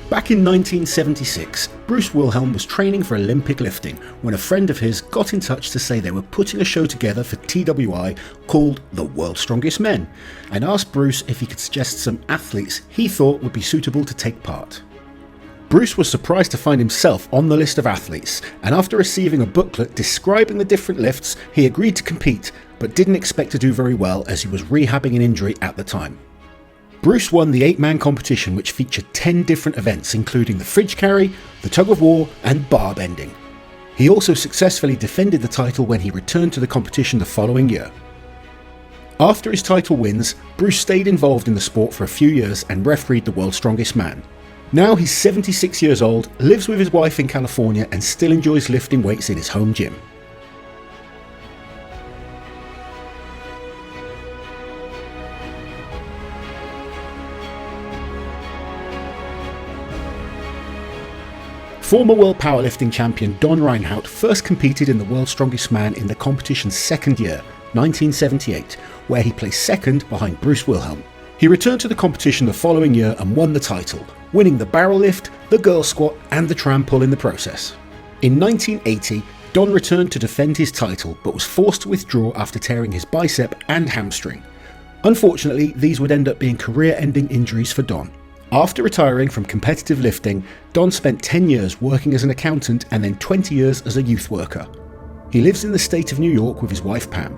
Back in 1976, Bruce Wilhelm was training for Olympic lifting when a friend of his got in touch to say they were putting a show together for TWI called The World's Strongest Men, and asked Bruce if he could suggest some athletes he thought would be suitable to take part. Bruce was surprised to find himself on the list of athletes, and after receiving a booklet describing the different lifts, he agreed to compete, but didn't expect to do very well as he was rehabbing an injury at the time. Bruce won the 8-man competition, which featured 10 different events including the fridge carry, the tug of war and bar bending. He also successfully defended the title when he returned to the competition the following year. After his title wins, Bruce stayed involved in the sport for a few years and refereed the World's Strongest Man. Now he's 76 years old, lives with his wife in California and still enjoys lifting weights in his home gym. Former World Powerlifting champion Don Reinhoudt first competed in the World's Strongest Man in the competition's second year, 1978, where he placed second behind Bruce Wilhelm. He returned to the competition the following year and won the title, winning the barrel lift, the girl squat and the tram pull in the process. In 1980, Don returned to defend his title but was forced to withdraw after tearing his bicep and hamstring. Unfortunately, these would end up being career-ending injuries for Don. After retiring from competitive lifting, Don spent 10 years working as an accountant and then 20 years as a youth worker. He lives in the state of New York with his wife Pam.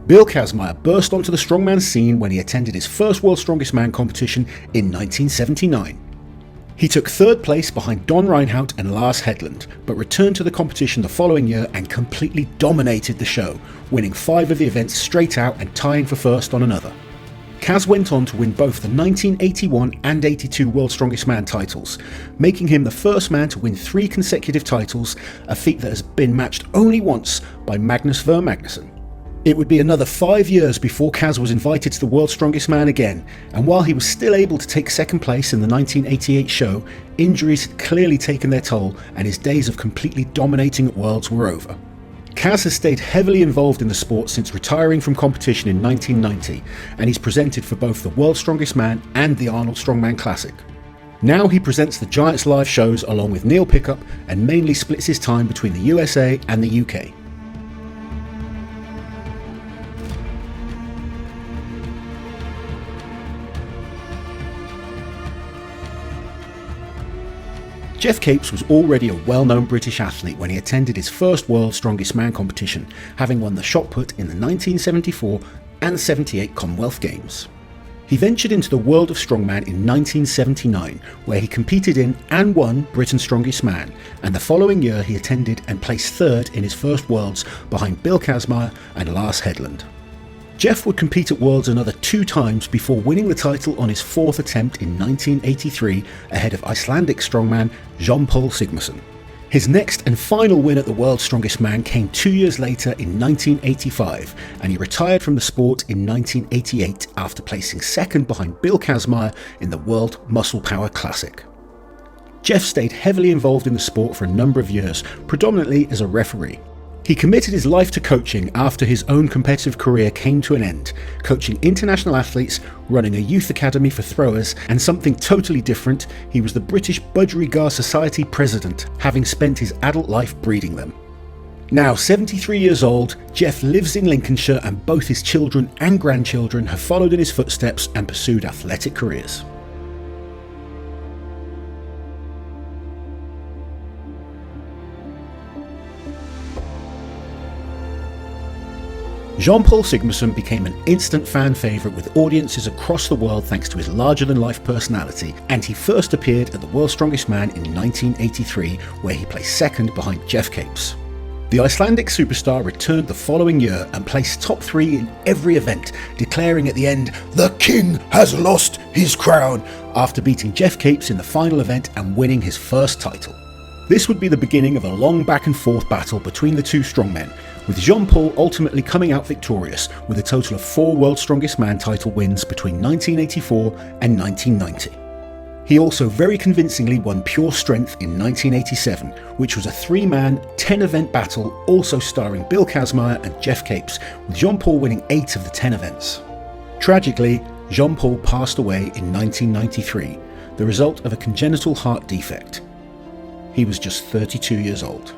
Bill Kazmaier burst onto the strongman scene when he attended his first World's Strongest Man competition in 1979. He took third place behind Don Reinhoudt and Lars Hedlund, but returned to the competition the following year and completely dominated the show, winning 5 of the events straight out and tying for first on another. Kaz went on to win both the 1981 and 82 World's Strongest Man titles, making him the first man to win 3 consecutive titles, a feat that has been matched only once by Magnus Ver Magnusson. It would be another 5 years before Kaz was invited to the World's Strongest Man again, and while he was still able to take second place in the 1988 show, injuries had clearly taken their toll and his days of completely dominating at Worlds were over. Kaz has stayed heavily involved in the sport since retiring from competition in 1990, and he's presented for both the World's Strongest Man and the Arnold Strongman Classic. Now he presents the Giants live shows along with Neil Pickup and mainly splits his time between the USA and the UK. Geoff Capes was already a well-known British athlete when he attended his first World's Strongest Man competition, having won the shot put in the 1974 and 78 Commonwealth Games. He ventured into the world of strongman in 1979, where he competed in and won Britain's Strongest Man, and the following year he attended and placed third in his first Worlds behind Bill Kazmaier and Lars Hedlund. Geoff would compete at Worlds another 2 times before winning the title on his 4th attempt in 1983 ahead of Icelandic strongman Jon Pall Sigmarsson. His next and final win at the World's Strongest Man came 2 years later in 1985, and he retired from the sport in 1988 after placing second behind Bill Kazmaier in the World Muscle Power Classic. Geoff stayed heavily involved in the sport for a number of years, predominantly as a referee. He committed his life to coaching after his own competitive career came to an end, coaching international athletes, running a youth academy for throwers, and something totally different, he was the British Budgerigar Society president, having spent his adult life breeding them. Now 73 years old, Geoff lives in Lincolnshire and both his children and grandchildren have followed in his footsteps and pursued athletic careers. Jon Pall Sigmarsson became an instant fan favourite with audiences across the world thanks to his larger-than-life personality, and he first appeared at the World's Strongest Man in 1983, where he placed second behind Geoff Capes. The Icelandic superstar returned the following year and placed top 3 in every event, declaring at the end, "The king has lost his crown," after beating Geoff Capes in the final event and winning his first title. This would be the beginning of a long back-and-forth battle between the 2 strongmen, with Jon Pall ultimately coming out victorious with a total of 4 World's Strongest Man title wins between 1984 and 1990. He also very convincingly won Pure Strength in 1987, which was a 3-man, 10-event battle also starring Bill Kazmaier and Geoff Capes, with Jon Pall winning 8 of the 10 events. Tragically, Jon Pall passed away in 1993, the result of a congenital heart defect. He was just 32 years old.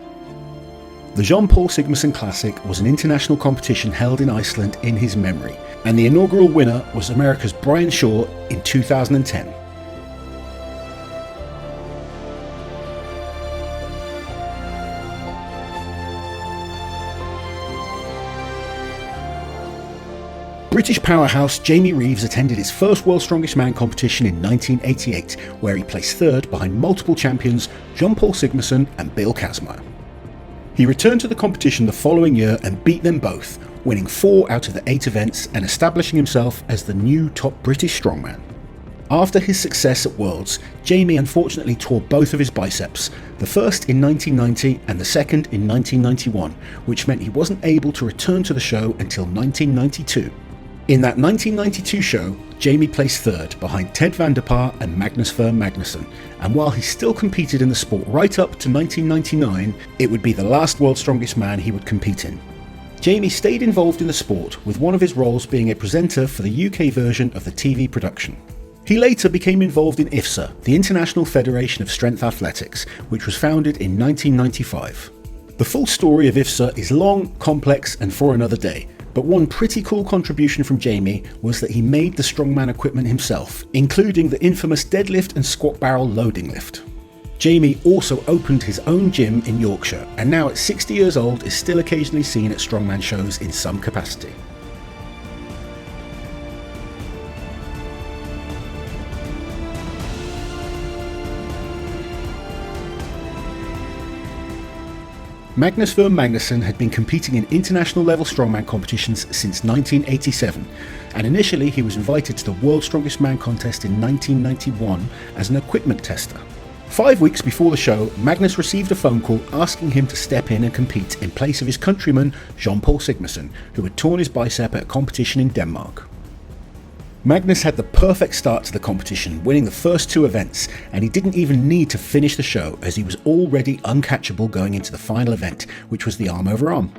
The Jon Pall Sigmarsson Classic was an international competition held in Iceland in his memory, and the inaugural winner was America's Brian Shaw in 2010. British powerhouse Jamie Reeves attended his first World's Strongest Man competition in 1988, where he placed third behind multiple champions Jon Pall Sigmarsson and Bill Kazmaier. He returned to the competition the following year and beat them both, winning 4 out of the 8 events and establishing himself as the new top British strongman. After his success at Worlds, Jamie unfortunately tore both of his biceps, the first in 1990 and the second in 1991, which meant he wasn't able to return to the show until 1992. In that 1992 show, Jamie placed third behind Ted van der Paar and Magnus Ver Magnusson, and while he still competed in the sport right up to 1999, it would be the last World's Strongest Man he would compete in. Jamie stayed involved in the sport, with one of his roles being a presenter for the UK version of the TV production. He later became involved in IFSA, the International Federation of Strength Athletics, which was founded in 1995. The full story of IFSA is long, complex, and for another day. But one pretty cool contribution from Jamie was that he made the strongman equipment himself, including the infamous deadlift and squat barrel loading lift. Jamie also opened his own gym in Yorkshire, and now at 60 years old is still occasionally seen at strongman shows in some capacity. Magnus Ver Magnusson had been competing in international level strongman competitions since 1987, and initially he was invited to the World's Strongest Man contest in 1991 as an equipment tester. 5 weeks before the show, Magnus received a phone call asking him to step in and compete in place of his countryman Jon Pall Sigmarsson, who had torn his bicep at a competition in Denmark. Magnus had the perfect start to the competition, winning the first 2 events, and he didn't even need to finish the show as he was already uncatchable going into the final event, which was the arm over arm.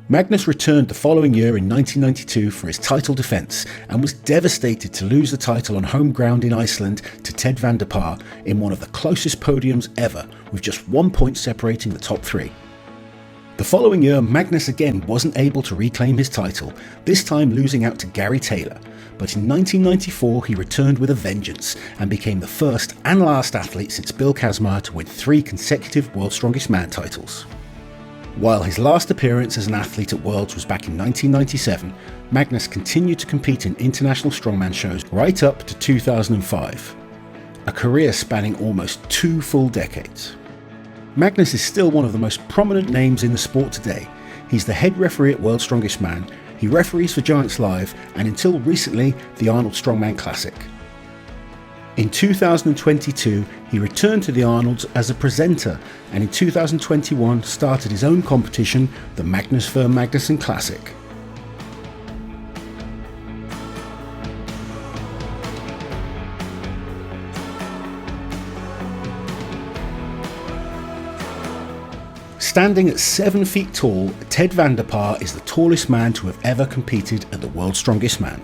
Magnus returned the following year in 1992 for his title defence and was devastated to lose the title on home ground in Iceland to Ted van der Paar in one of the closest podiums ever, with just 1 point separating the top 3. The following year, Magnus again wasn't able to reclaim his title, this time losing out to Gary Taylor, but in 1994 he returned with a vengeance and became the first and last athlete since Bill Kazmaier to win 3 consecutive World's Strongest Man titles. While his last appearance as an athlete at Worlds was back in 1997, Magnus continued to compete in international strongman shows right up to 2005, a career spanning almost 2 full decades. Magnus is still one of the most prominent names in the sport today. He's the head referee at World's Strongest Man, he referees for Giants Live, and until recently, the Arnold Strongman Classic. In 2022, he returned to the Arnolds as a presenter, and in 2021 started his own competition, the Magnus Ver Magnusson Classic. Standing at 7 feet tall, Ted van der Paar is the tallest man to have ever competed at the World's Strongest Man.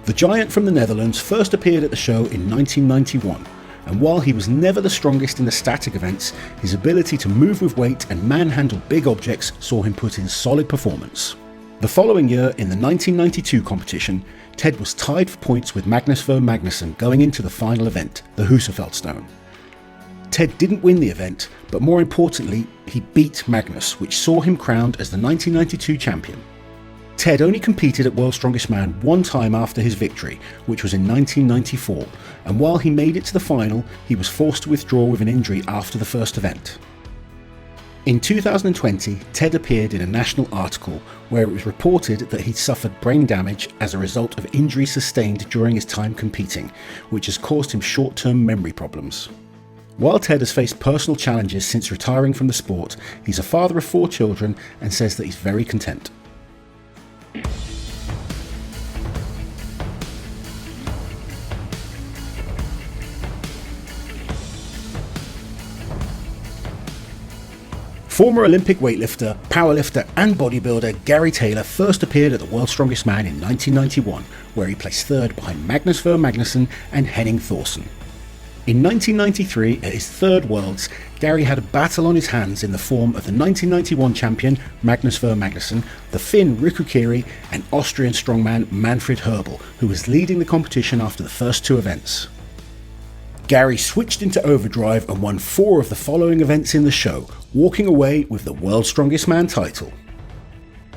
The giant from the Netherlands first appeared at the show in 1991, and while he was never the strongest in the static events, his ability to move with weight and manhandle big objects saw him put in solid performance. The following year, in the 1992 competition, Ted was tied for points with Magnus Ver Magnusson going into the final event, the Husafeld. Ted didn't win the event, but more importantly, he beat Magnus, which saw him crowned as the 1992 champion. Ted only competed at World's Strongest Man 1 time after his victory, which was in 1994, and while he made it to the final, he was forced to withdraw with an injury after the first event. In 2020, Ted appeared in a national article where it was reported that he'd suffered brain damage as a result of injuries sustained during his time competing, which has caused him short-term memory problems. While Ted has faced personal challenges since retiring from the sport, he's a father of 4 children and says that he's very content. Former Olympic weightlifter, powerlifter and bodybuilder Gary Taylor first appeared at the World's Strongest Man in 1991, where he placed third behind Magnus Ver Magnusson and Henning Thorsen. In 1993, at his third Worlds, Gary had a battle on his hands in the form of the 1991 champion Magnus Ver Magnusson, the Finn Riku Kiri and Austrian strongman Manfred Herbel, who was leading the competition after the first two events. Gary switched into overdrive and won 4 of the following events in the show, walking away with the World's Strongest Man title.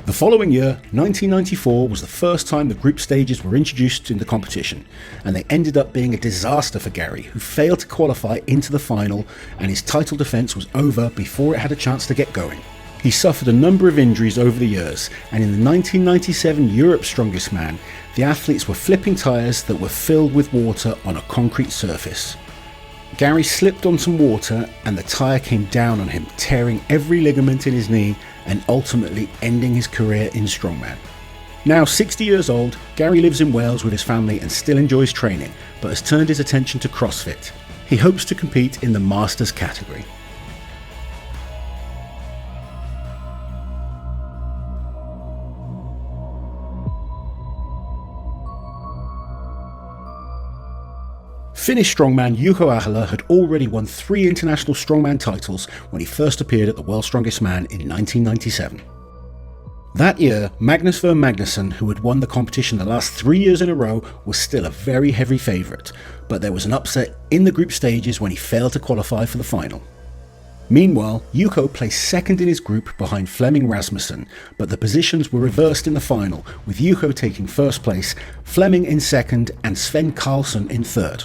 The following year, 1994, was the first time the group stages were introduced in the competition, and they ended up being a disaster for Gary, who failed to qualify into the final, and his title defence was over before it had a chance to get going. He suffered a number of injuries over the years, and in the 1997 Europe's Strongest Man, the athletes were flipping tyres that were filled with water on a concrete surface. Gary slipped on some water and the tyre came down on him, tearing every ligament in his knee and ultimately ending his career in strongman. Now 60 years old, Gary lives in Wales with his family and still enjoys training, but has turned his attention to CrossFit. He hopes to compete in the Masters category. Finnish strongman Jouko Ahola had already won 3 international strongman titles when he first appeared at the World's Strongest Man in 1997. That year, Magnus Ver Magnusson, who had won the competition the last 3 years in a row, was still a very heavy favourite, but there was an upset in the group stages when he failed to qualify for the final. Meanwhile, Jouko placed second in his group behind Flemming Rasmussen, but the positions were reversed in the final, with Jouko taking first place, Flemming in second and Svend Karlsen in third.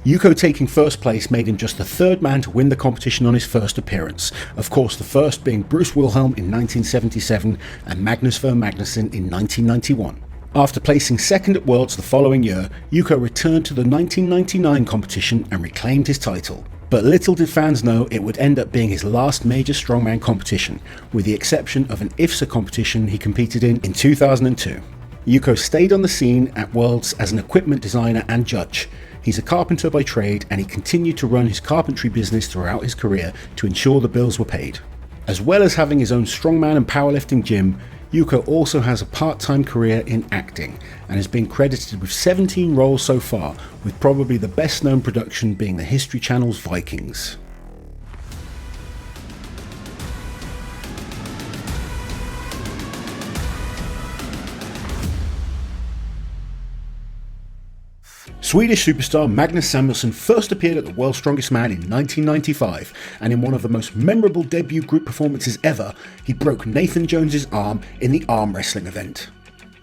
Jouko taking first place made him just the third man to win the competition on his first appearance, of course the first being Bruce Wilhelm in 1977 and Magnus Ver Magnusson in 1991. After placing second at Worlds the following year, Jouko returned to the 1999 competition and reclaimed his title. But little did fans know it would end up being his last major strongman competition, with the exception of an IFSA competition he competed in 2002. Jouko stayed on the scene at Worlds as an equipment designer and judge. He's a carpenter by trade and he continued to run his carpentry business throughout his career to ensure the bills were paid. As well as having his own strongman and powerlifting gym, Jouko also has a part-time career in acting and has been credited with 17 roles so far, with probably the best known production being the History Channel's Vikings. Swedish superstar Magnus Samuelsson first appeared at the World's Strongest Man in 1995, and in one of the most memorable debut group performances ever, he broke Nathan Jones's arm in the arm wrestling event.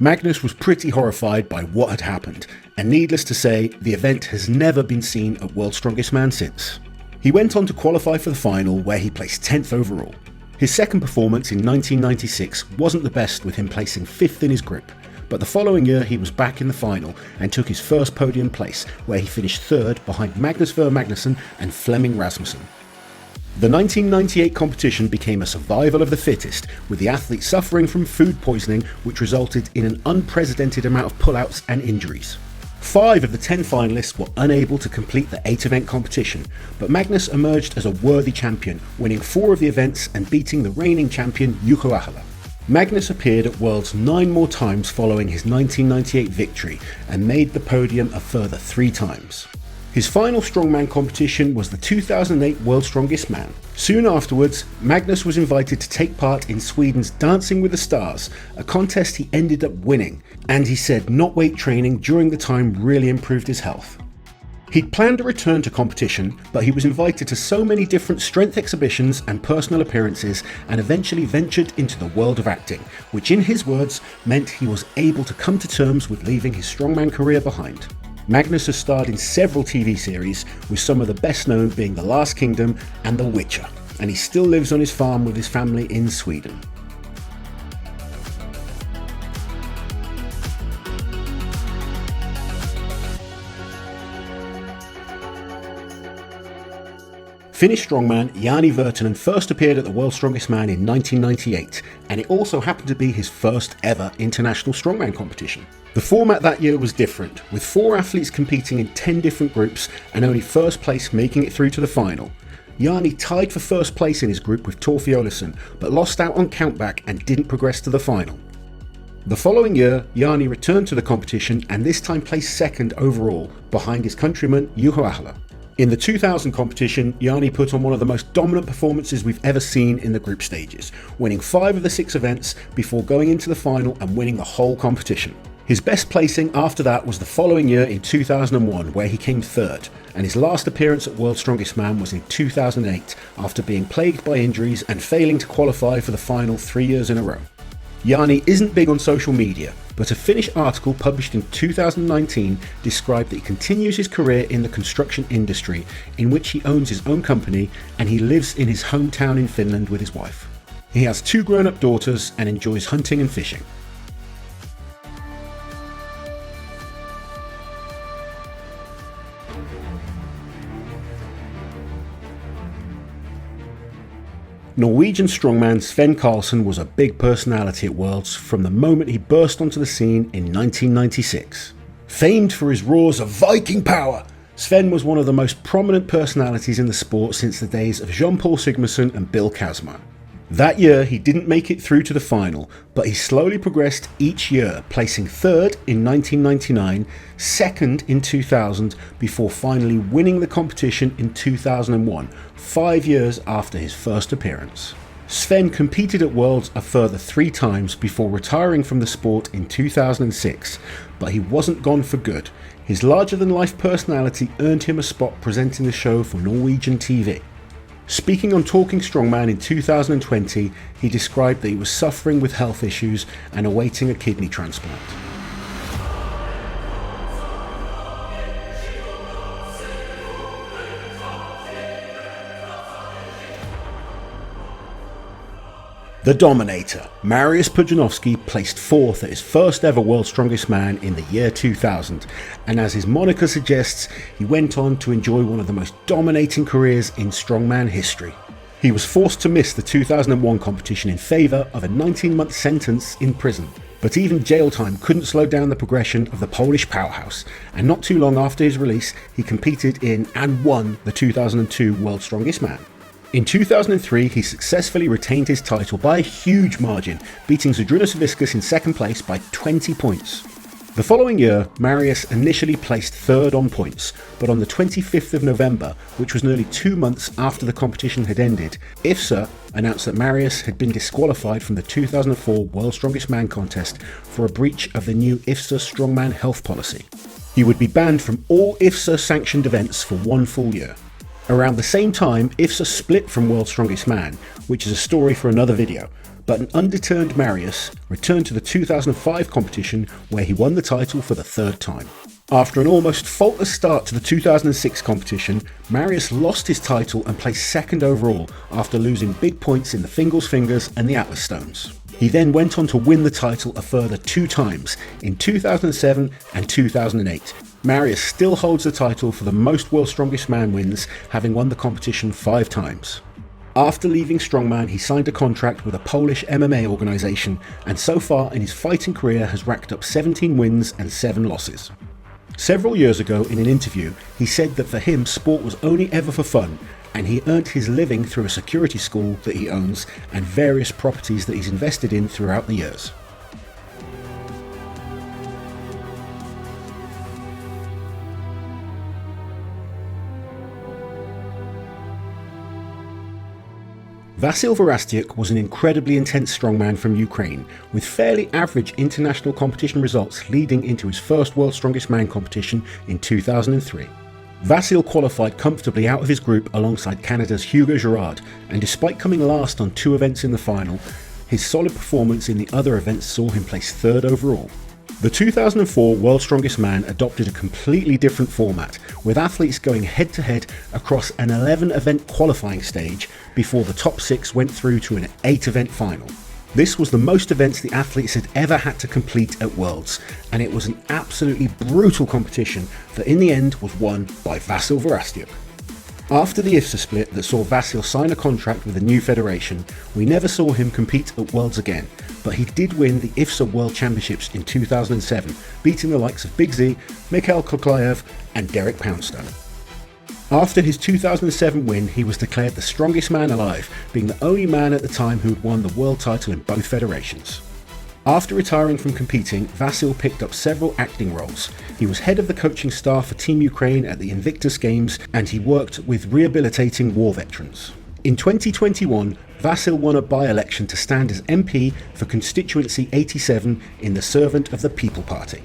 Magnus was pretty horrified by what had happened, and needless to say, the event has never been seen at World's Strongest Man since. He went on to qualify for the final, where he placed 10th overall. His second performance in 1996 wasn't the best, with him placing 5th in his group. But the following year he was back in the final and took his first podium place, where he finished third behind Magnus Ver Magnusson and Flemming Rasmussen. The 1998 competition became a survival of the fittest, with the athletes suffering from food poisoning, which resulted in an unprecedented amount of pullouts and injuries. 5 of the 10 finalists were unable to complete the 8-event competition, but Magnus emerged as a worthy champion, winning 4 of the events and beating the reigning champion Jouko Ahola. Magnus appeared at Worlds 9 more times following his 1998 victory and made the podium a further 3 times. His final strongman competition was the 2008 World's Strongest Man. Soon afterwards, Magnus was invited to take part in Sweden's Dancing with the Stars, a contest he ended up winning, and he said not weight training during the time really improved his health. He'd planned a return to competition, but he was invited to so many different strength exhibitions and personal appearances and eventually ventured into the world of acting, which in his words meant he was able to come to terms with leaving his strongman career behind. Magnus has starred in several TV series, with some of the best known being The Last Kingdom and The Witcher, and he still lives on his farm with his family in Sweden. Finnish strongman Janne Virtanen first appeared at the World's Strongest Man in 1998, and it also happened to be his first ever international strongman competition. The format that year was different, with 4 athletes competing in 10 different groups and only first place making it through to the final. Janne tied for first place in his group with Torfi Olesen, but lost out on countback and didn't progress to the final. The following year, Janne returned to the competition and this time placed second overall, behind his countryman Jouko Ahola. In the 2000 competition, Janne put on one of the most dominant performances we've ever seen in the group stages, winning 5 of the 6 events before going into the final and winning the whole competition. His best placing after that was the following year in 2001, where he came third, and his last appearance at World's Strongest Man was in 2008, after being plagued by injuries and failing to qualify for the final 3 years in a row. Janne isn't big on social media, but a Finnish article published in 2019 described that he continues his career in the construction industry, in which he owns his own company and he lives in his hometown in Finland with his wife. He has 2 grown-up daughters and enjoys hunting and fishing. Norwegian strongman Svend Karlsen was a big personality at Worlds from the moment he burst onto the scene in 1996. Famed for his roars of Viking power, Svend was one of the most prominent personalities in the sport since the days of Jon Pall Sigmarsson and Bill Kazmaier. That year he didn't make it through to the final, but he slowly progressed each year, placing third in 1999, second in 2000, before finally winning the competition in 2001, 5 years after his first appearance. Svend competed at Worlds a further 3 times before retiring from the sport in 2006, but he wasn't gone for good. His larger-than-life personality earned him a spot presenting the show for Norwegian TV. Speaking on Talking Strongman in 2020, he described that he was suffering with health issues and awaiting a kidney transplant. The Dominator, Mariusz Pudzianowski, placed 4th at his first ever World's Strongest Man in the year 2000, and as his moniker suggests, he went on to enjoy one of the most dominating careers in strongman history. He was forced to miss the 2001 competition in favour of a 19-month sentence in prison, but even jail time couldn't slow down the progression of the Polish powerhouse, and not too long after his release, he competed in and won the 2002 World's Strongest Man. In 2003, he successfully retained his title by a huge margin, beating Zydrunas Savickas in second place by 20 points. The following year, Mariusz initially placed third on points, but on the 25th of November, which was nearly 2 months after the competition had ended, IFSA announced that Mariusz had been disqualified from the 2004 World's Strongest Man contest for a breach of the new IFSA strongman health policy. He would be banned from all IFSA-sanctioned events for 1 full year. Around the same time, IFSA split from World's Strongest Man, which is a story for another video, but an undeterred Mariusz returned to the 2005 competition where he won the title for the 3rd time. After an almost faultless start to the 2006 competition, Mariusz lost his title and placed 2nd overall after losing big points in the Fingal's Fingers and the Atlas Stones. He then went on to win the title a further 2 times, in 2007 and 2008. Mariusz still holds the title for the most World's Strongest Man wins, having won the competition 5 times. After leaving Strongman, he signed a contract with a Polish MMA organisation, and so far in his fighting career has racked up 17 wins and 7 losses. Several years ago in an interview, he said that for him sport was only ever for fun, and he earned his living through a security school that he owns and various properties that he's invested in throughout the years. Vasyl Virastyuk was an incredibly intense strongman from Ukraine, with fairly average international competition results leading into his first World's Strongest Man competition in 2003. Vasyl qualified comfortably out of his group alongside Canada's Hugo Girard, and despite coming last on 2 events in the final, his solid performance in the other events saw him place 3rd overall. The 2004 World's Strongest Man adopted a completely different format, with athletes going head-to-head across an 11-event qualifying stage before the top 6 went through to an 8-event final. This was the most events the athletes had ever had to complete at Worlds, and it was an absolutely brutal competition that in the end was won by Vasyl Virastyuk. After the IFSA split that saw Vasyl sign a contract with a new federation, we never saw him compete at Worlds again, but he did win the IFSA World Championships in 2007, beating the likes of Big Z, Mikhail Koklayev and Derek Poundstone. After his 2007 win, he was declared the strongest man alive, being the only man at the time who had won the world title in both federations. After retiring from competing, Vasyl picked up several acting roles. He was head of the coaching staff for Team Ukraine at the Invictus Games, and he worked with rehabilitating war veterans. In 2021, Vasyl won a by-election to stand as MP for Constituency 87 in the Servant of the People Party.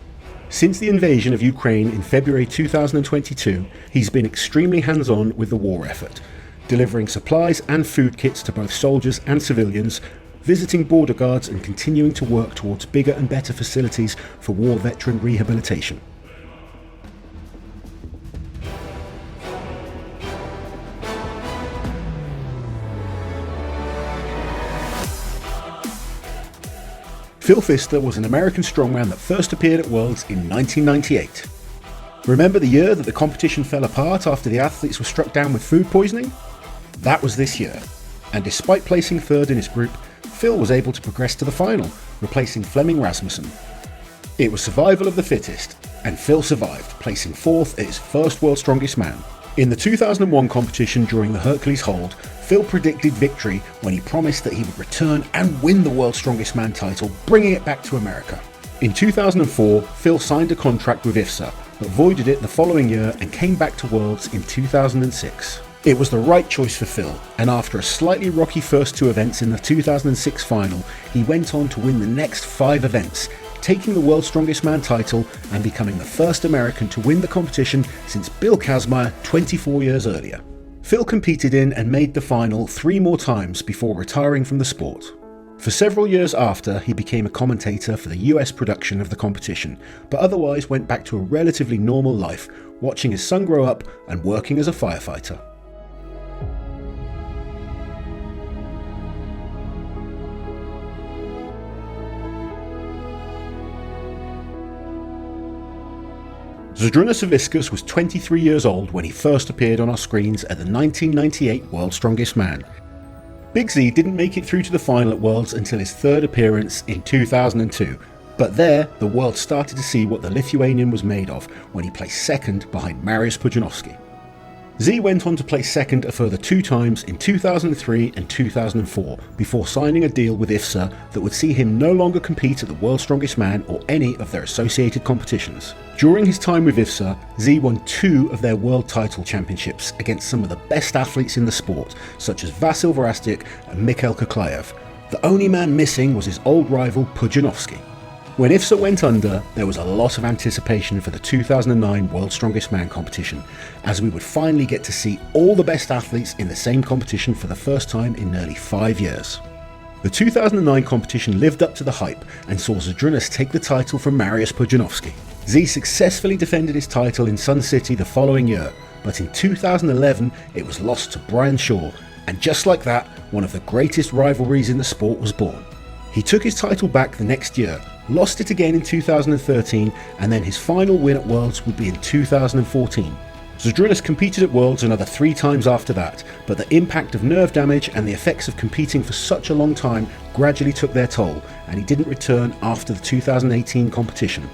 Since the invasion of Ukraine in February 2022, he's been extremely hands-on with the war effort, delivering supplies and food kits to both soldiers and civilians, visiting border guards and continuing to work towards bigger and better facilities for war veteran rehabilitation. Phil Pfister was an American strongman that first appeared at Worlds in 1998. Remember the year that the competition fell apart after the athletes were struck down with food poisoning? That was this year, and despite placing third in his group, Phil was able to progress to the final, replacing Flemming Rasmussen. It was survival of the fittest, and Phil survived, placing fourth at his first World's Strongest Man. In the 2001 competition during the Hercules Hold, Phil predicted victory when he promised that he would return and win the World's Strongest Man title, bringing it back to America. In 2004, Phil signed a contract with IFSA, but voided it the following year and came back to Worlds in 2006. It was the right choice for Phil, and after a slightly rocky first two events in the 2006 final, he went on to win the next 5 events, taking the World's Strongest Man title and becoming the first American to win the competition since Bill Kazmaier 24 years earlier. Phil competed in and made the final 3 more times before retiring from the sport. For several years after, he became a commentator for the US production of the competition, but otherwise went back to a relatively normal life, watching his son grow up and working as a firefighter. Zydrunas Savickas was 23 years old when he first appeared on our screens at the 1998 World's Strongest Man. Big Z didn't make it through to the final at Worlds until his third appearance in 2002, but there the world started to see what the Lithuanian was made of when he placed second behind Mariusz Pudzianowski. Z went on to place second a further 2 times in 2003 and 2004 before signing a deal with IFSA that would see him no longer compete at the World's Strongest Man or any of their associated competitions. During his time with IFSA, Z won 2 of their world title championships against some of the best athletes in the sport, such as Vasyl Virastyuk and Mikhail Kuklayev. The only man missing was his old rival Pudzianowski. When IFSA went under, there was a lot of anticipation for the 2009 World's Strongest Man competition, as we would finally get to see all the best athletes in the same competition for the first time in nearly 5 years. The 2009 competition lived up to the hype and saw Zydrunas take the title from Mariusz Pudzianowski. Z successfully defended his title in Sun City the following year, but in 2011 it was lost to Brian Shaw, and just like that, one of the greatest rivalries in the sport was born. He took his title back the next year, lost it again in 2013, and then his final win at Worlds would be in 2014. Zydrunas competed at Worlds another 3 times after that, but the impact of nerve damage and the effects of competing for such a long time gradually took their toll, and he didn't return after the 2018 competition.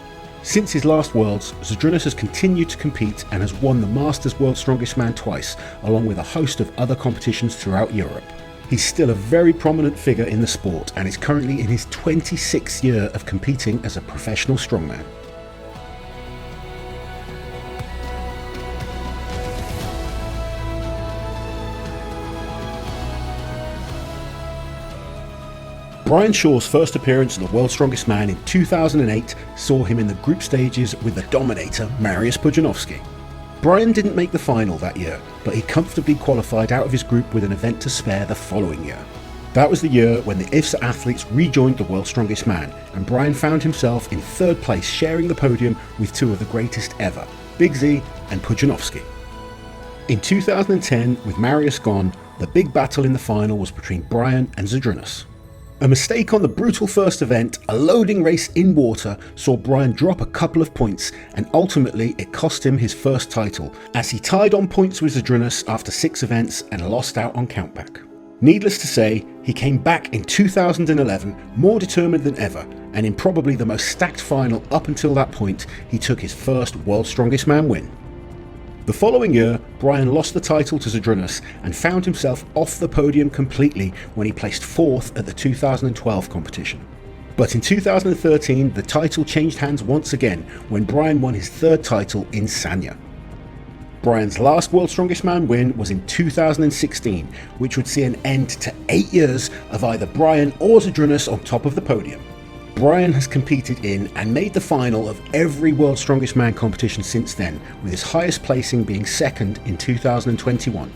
Since his last Worlds, Zydrunas has continued to compete and has won the Masters World's Strongest Man twice, along with a host of other competitions throughout Europe. He's still a very prominent figure in the sport and is currently in his 26th year of competing as a professional strongman. Brian Shaw's first appearance in the World's Strongest Man in 2008 saw him in the group stages with the dominator Mariusz Pudzianowski. Brian didn't make the final that year, but he comfortably qualified out of his group with an event to spare the following year. That was the year when the IFSA athletes rejoined the World's Strongest Man, and Brian found himself in 3rd place, sharing the podium with 2 of the greatest ever, Big Z and Pudzianowski. In 2010, with Mariusz gone, the big battle in the final was between Brian and Zydrunas. A mistake on the brutal first event, a loading race in water, saw Brian drop a couple of points, and ultimately it cost him his first title, as he tied on points with Zydrunas after 6 events and lost out on countback. Needless to say, he came back in 2011 more determined than ever, and in probably the most stacked final up until that point, he took his first World's Strongest Man win. The following year, Brian lost the title to Zydrunas and found himself off the podium completely when he placed 4th at the 2012 competition. But in 2013, the title changed hands once again when Brian won his 3rd title in Sanya. Brian's last World's Strongest Man win was in 2016, which would see an end to 8 years of either Brian or Zydrunas on top of the podium. Brian has competed in and made the final of every World's Strongest Man competition since then, with his highest placing being 2nd in 2021.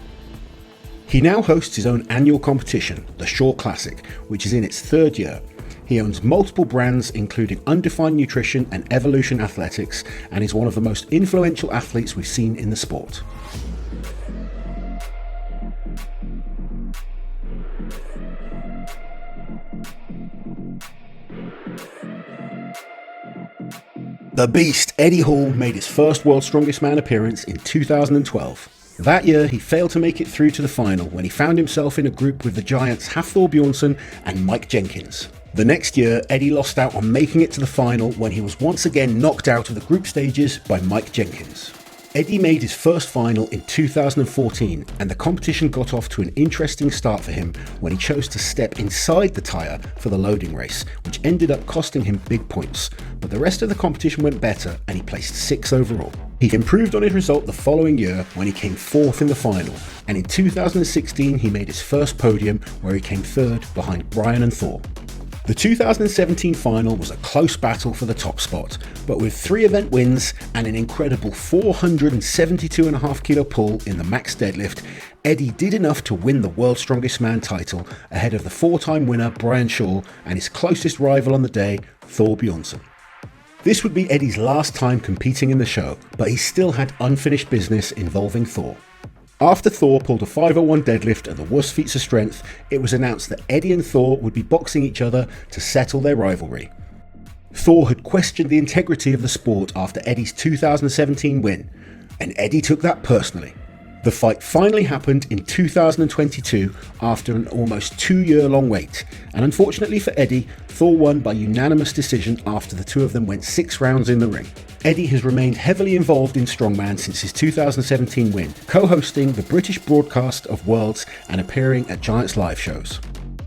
He now hosts his own annual competition, the Shore Classic, which is in its 3rd year. He owns multiple brands including Undefined Nutrition and Evolution Athletics, and is one of the most influential athletes we've seen in the sport. The Beast, Eddie Hall, made his first World's Strongest Man appearance in 2012. That year, he failed to make it through to the final when he found himself in a group with the giants Hafthor Bjornsson and Mike Jenkins. The next year, Eddie lost out on making it to the final when he was once again knocked out of the group stages by Mike Jenkins. Eddie made his first final in 2014, and the competition got off to an interesting start for him when he chose to step inside the tyre for the loading race, which ended up costing him big points, but the rest of the competition went better and he placed 6th overall. He improved on his result the following year when he came 4th in the final, and in 2016 he made his first podium where he came 3rd behind Brian and Thor. The 2017 final was a close battle for the top spot, but with 3 event wins and an incredible 472.5 kilo pull in the max deadlift, Eddie did enough to win the World's Strongest Man title ahead of the 4-time winner Brian Shaw and his closest rival on the day, Thor Bjornsson. This would be Eddie's last time competing in the show, but he still had unfinished business involving Thor. After Thor pulled a 501 deadlift at the worst feats of strength, it was announced that Eddie and Thor would be boxing each other to settle their rivalry. Thor had questioned the integrity of the sport after Eddie's 2017 win, and Eddie took that personally. The fight finally happened in 2022 after an almost 2-year-long wait, and unfortunately for Eddie, Thor won by unanimous decision after the two of them went 6 rounds in the ring. Eddie has remained heavily involved in Strongman since his 2017 win, co-hosting the British broadcast of Worlds and appearing at Giants live shows.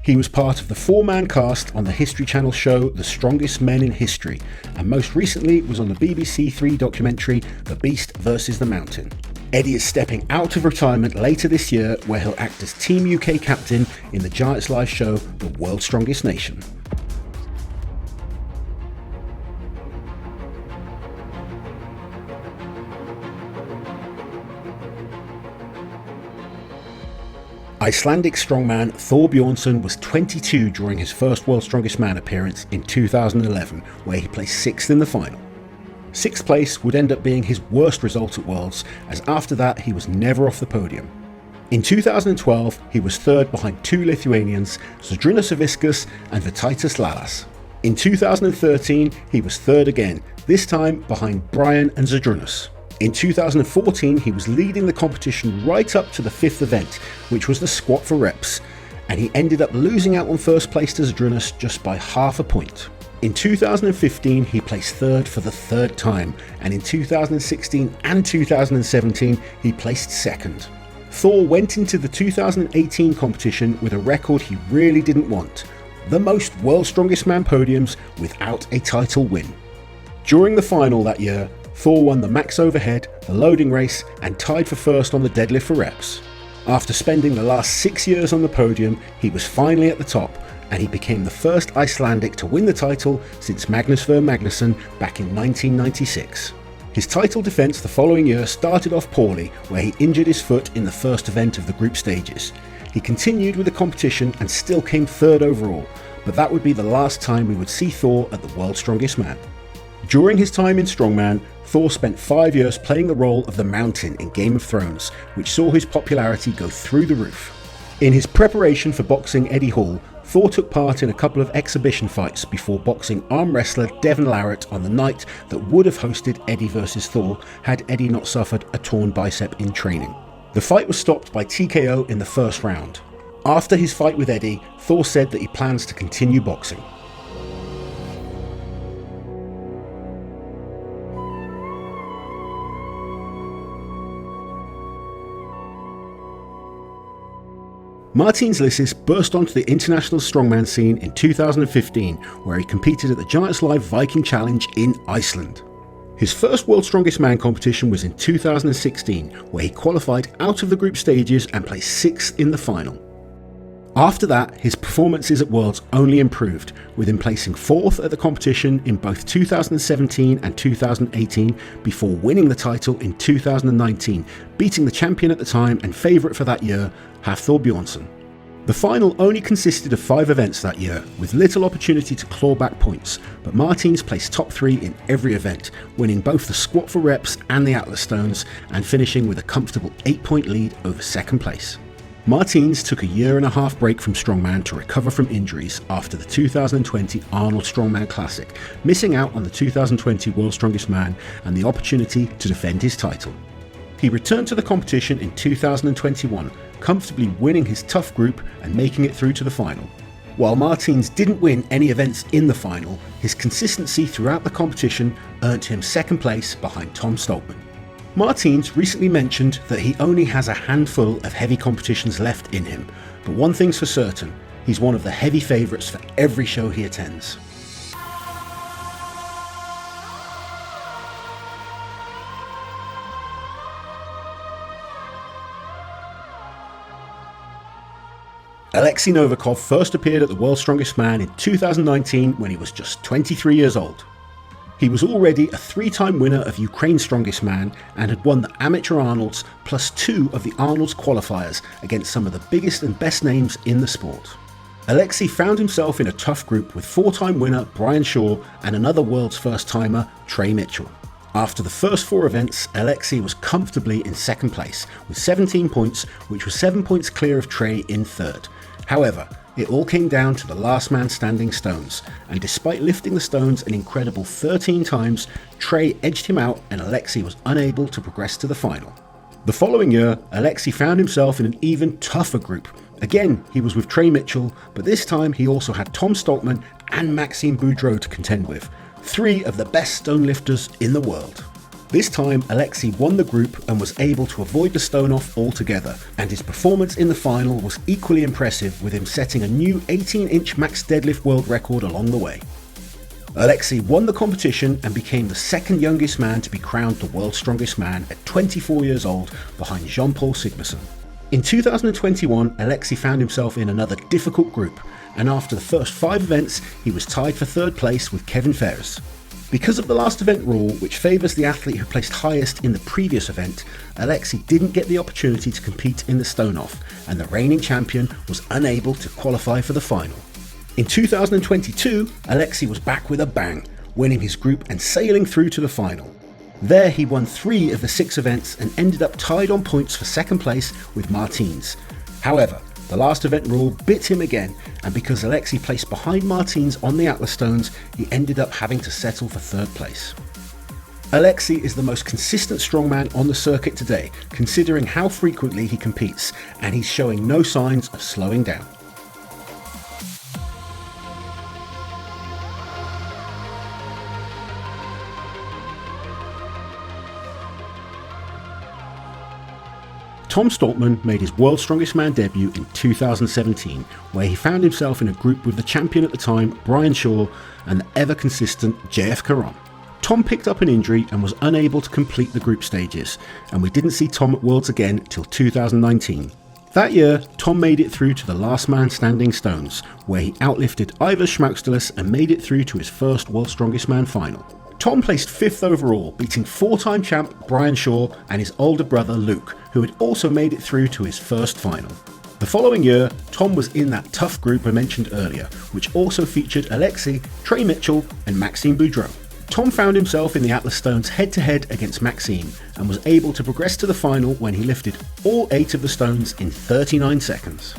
He was part of the 4-man cast on the History Channel show The Strongest Men in History, and most recently was on the BBC 3 documentary The Beast vs. the Mountain. Eddie is stepping out of retirement later this year, where he'll act as Team UK captain in the Giants live show The World's Strongest Nation. Icelandic strongman Thor Bjornsson was 22 during his first World's Strongest Man appearance in 2011, where he placed 6th in the final. 6th place would end up being his worst result at Worlds, as after that he was never off the podium. In 2012, he was 3rd behind 2 Lithuanians, Zydrunas Savickas and Vytautas Lalas. In 2013, he was 3rd again, this time behind Brian and Zydrunas. In 2014, he was leading the competition right up to the 5th event, which was the squat for reps, and he ended up losing out on 1st place to Zydrunas just by half a point. In 2015, he placed 3rd for the 3rd time, and in 2016 and 2017, he placed 2nd. Thor went into the 2018 competition with a record he really didn't want: the most World's Strongest Man podiums without a title win. During the final that year, Thor won the max overhead, the loading race, and tied for 1st on the deadlift for reps. After spending the last 6 years on the podium, he was finally at the top, and he became the first Icelandic to win the title since Magnus Ver Magnusson back in 1996. His title defence the following year started off poorly, where he injured his foot in the first event of the group stages. He continued with the competition and still came 3rd overall, but that would be the last time we would see Thor at the World's Strongest Man. During his time in Strongman, Thor spent 5 years playing the role of the Mountain in Game of Thrones, which saw his popularity go through the roof. In his preparation for boxing Eddie Hall, Thor took part in a couple of exhibition fights before boxing arm wrestler Devon Larratt on the night that would have hosted Eddie vs Thor had Eddie not suffered a torn bicep in training. The fight was stopped by TKO in the first round. After his fight with Eddie, Thor said that he plans to continue boxing. Martins Licis burst onto the international strongman scene in 2015, where he competed at the Giants Live Viking Challenge in Iceland. His first World's Strongest Man competition was in 2016, where he qualified out of the group stages and placed 6th in the final. After that, his performances at Worlds only improved, with him placing 4th at the competition in both 2017 and 2018 before winning the title in 2019, beating the champion at the time and favourite for that year, Hafthor Bjornsson. The final only consisted of 5 events that year, with little opportunity to claw back points, but Martins placed top 3 in every event, winning both the squat for reps and the Atlas Stones, and finishing with a comfortable 8-point lead over second place. Martins took a 1.5-year break from Strongman to recover from injuries after the 2020 Arnold Strongman Classic, missing out on the 2020 World's Strongest Man and the opportunity to defend his title. He returned to the competition in 2021, comfortably winning his tough group and making it through to the final. While Martins didn't win any events in the final, his consistency throughout the competition earned him second place behind Tom Stoltman. Martins recently mentioned that he only has a handful of heavy competitions left in him, but one thing's for certain, he's one of the heavy favourites for every show he attends. Oleksii Novikov first appeared at the World's Strongest Man in 2019 when he was just 23 years old. He was already a 3-time winner of Ukraine's Strongest Man and had won the Amateur Arnolds plus 2 of the Arnolds qualifiers against some of the biggest and best names in the sport. Oleksii found himself in a tough group with 4-time winner Brian Shaw and another world's first-timer, Trey Mitchell. After the first 4 events, Oleksii was comfortably in second place with 17 points, which was 7 points clear of Trey in third. However, it all came down to the last man standing stones, and despite lifting the stones an incredible 13 times, Trey edged him out and Oleksii was unable to progress to the final. The following year, Oleksii found himself in an even tougher group. Again, he was with Trey Mitchell, but this time he also had Tom Stoltman and Maxime Boudreau to contend with, 3 of the best stone lifters in the world. This time, Oleksii won the group and was able to avoid the stone off altogether, and his performance in the final was equally impressive, with him setting a new 18-inch max deadlift world record along the way. Oleksii won the competition and became the second youngest man to be crowned the World's Strongest Man at 24 years old, behind Jon Pall Sigmarsson. In 2021, Oleksii found himself in another difficult group, and after the first 5 events, he was tied for third place with Kevin Ferris. Because of the last event rule, which favours the athlete who placed highest in the previous event, Oleksii didn't get the opportunity to compete in the stone-off, and the reigning champion was unable to qualify for the final. In 2022, Oleksii was back with a bang, winning his group and sailing through to the final. There he won 3 of the 6 events and ended up tied on points for second place with Martins. However, the last event rule bit him again, and because Oleksii placed behind Martins on the Atlas Stones, he ended up having to settle for third place. Oleksii is the most consistent strongman on the circuit today, considering how frequently he competes, and he's showing no signs of slowing down. Tom Stoltman made his World's Strongest Man debut in 2017, where he found himself in a group with the champion at the time, Brian Shaw, and the ever-consistent Geoff Capes. Tom picked up an injury and was unable to complete the group stages, and we didn't see Tom at Worlds again till 2019. That year, Tom made it through to the last man standing stones, where he outlifted Ivor Schmaukstelis and made it through to his first World's Strongest Man final. Tom placed 5th overall, beating 4-time champ Brian Shaw and his older brother Luke, who had also made it through to his first final. The following year, Tom was in that tough group I mentioned earlier, which also featured Oleksii, Trey Mitchell and Maxime Boudreau. Tom found himself in the Atlas Stones head-to-head against Maxime and was able to progress to the final when he lifted all 8 of the stones in 39 seconds.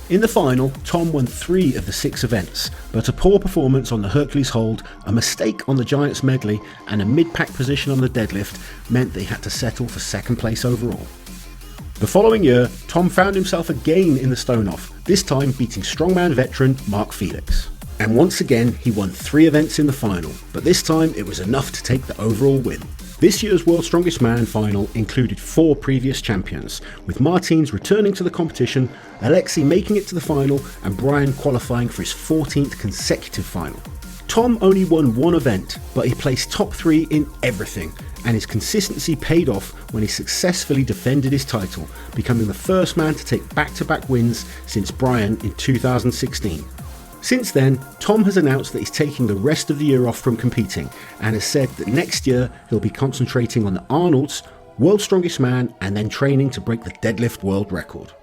In the final, Tom won 3 of the 6 events, but a poor performance on the Hercules hold, a mistake on the Giants medley, and a mid-pack position on the deadlift meant that he had to settle for second place overall. The following year, Tom found himself again in the stone-off, this time beating strongman veteran Mark Felix. And once again, he won 3 events in the final, but this time it was enough to take the overall win. This year's World's Strongest Man final included 4 previous champions, with Martins returning to the competition, Oleksii making it to the final, and Brian qualifying for his 14th consecutive final. Tom only won one event, but he placed top 3 in everything, and his consistency paid off when he successfully defended his title, becoming the first man to take back-to-back wins since Brian in 2016. Since then, Tom has announced that he's taking the rest of the year off from competing, and has said that next year he'll be concentrating on the Arnold's, World's Strongest Man, and then training to break the deadlift world record.